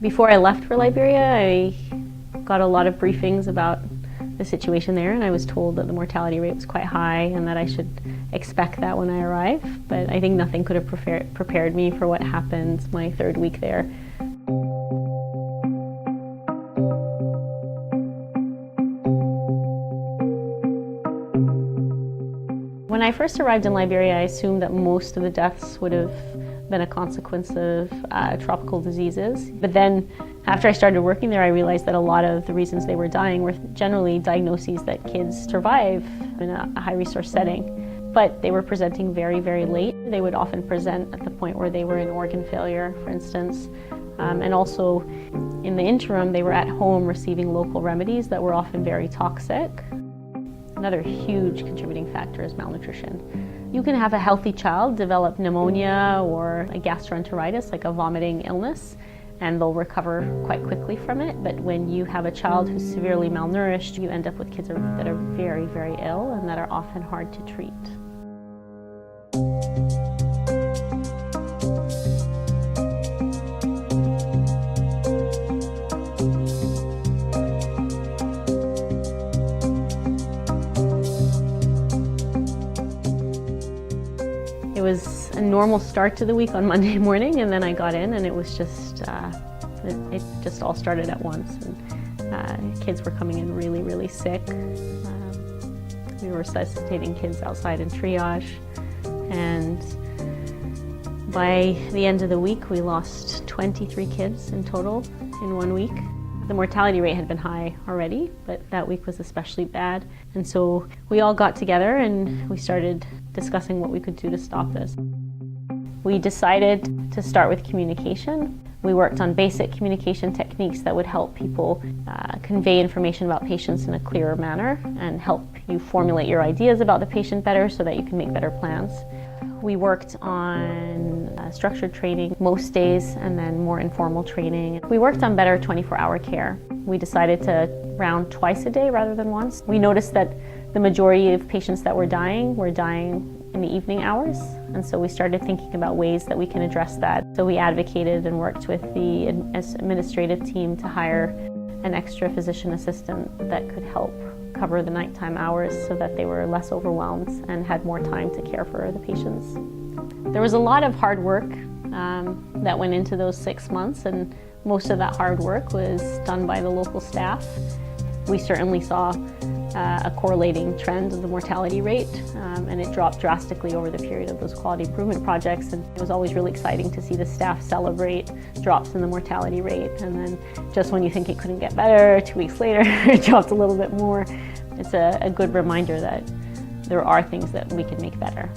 Before I left for Liberia, I got a lot of briefings about the situation there, and I was told that the mortality rate was quite high and that I should expect that when I arrive. But I think nothing could have prepared me for what happened my third week there. When I first arrived in Liberia, I assumed that most of the deaths would have been a consequence of tropical diseases. But then after I started working there, I realized that a lot of the reasons they were dying were generally diagnoses that kids survive in a high-resource setting. But they were presenting very, very late. They would often present at the point where they were in organ failure, for instance. And also, in the interim, they were at home receiving local remedies that were often very toxic. Another huge contributing factor is malnutrition. You can have a healthy child develop pneumonia or a gastroenteritis, like a vomiting illness, and they'll recover quite quickly from it. But when you have a child who's severely malnourished, you end up with kids that are very, very ill and that are often hard to treat. It was a normal start to the week on Monday morning, and then I got in and it was just, it just all started at once. And kids were coming in really, really sick. We were resuscitating kids outside in triage, and by the end of the week we lost 23 kids in total in 1 week. The mortality rate had been high already, but that week was especially bad. And so we all got together and we started discussing what we could do to stop this. We decided to start with communication. We worked on basic communication techniques that would help people convey information about patients in a clearer manner and help you formulate your ideas about the patient better so that you can make better plans. We worked on structured training most days and then more informal training. We worked on better 24-hour care. We decided to round twice a day rather than once. We noticed that the majority of patients that were dying in the evening hours, and so we started thinking about ways that we can address that. So we advocated and worked with the administrative team to hire an extra physician assistant that could help cover the nighttime hours so that they were less overwhelmed and had more time to care for the patients. There was a lot of hard work that went into those 6 months, and most of that hard work was done by the local staff. We certainly saw a correlating trend of the mortality rate, and it dropped drastically over the period of those quality improvement projects, and it was always really exciting to see the staff celebrate drops in the mortality rate, and then just when you think it couldn't get better, 2 weeks later it dropped a little bit more. It's a good reminder that there are things that we can make better.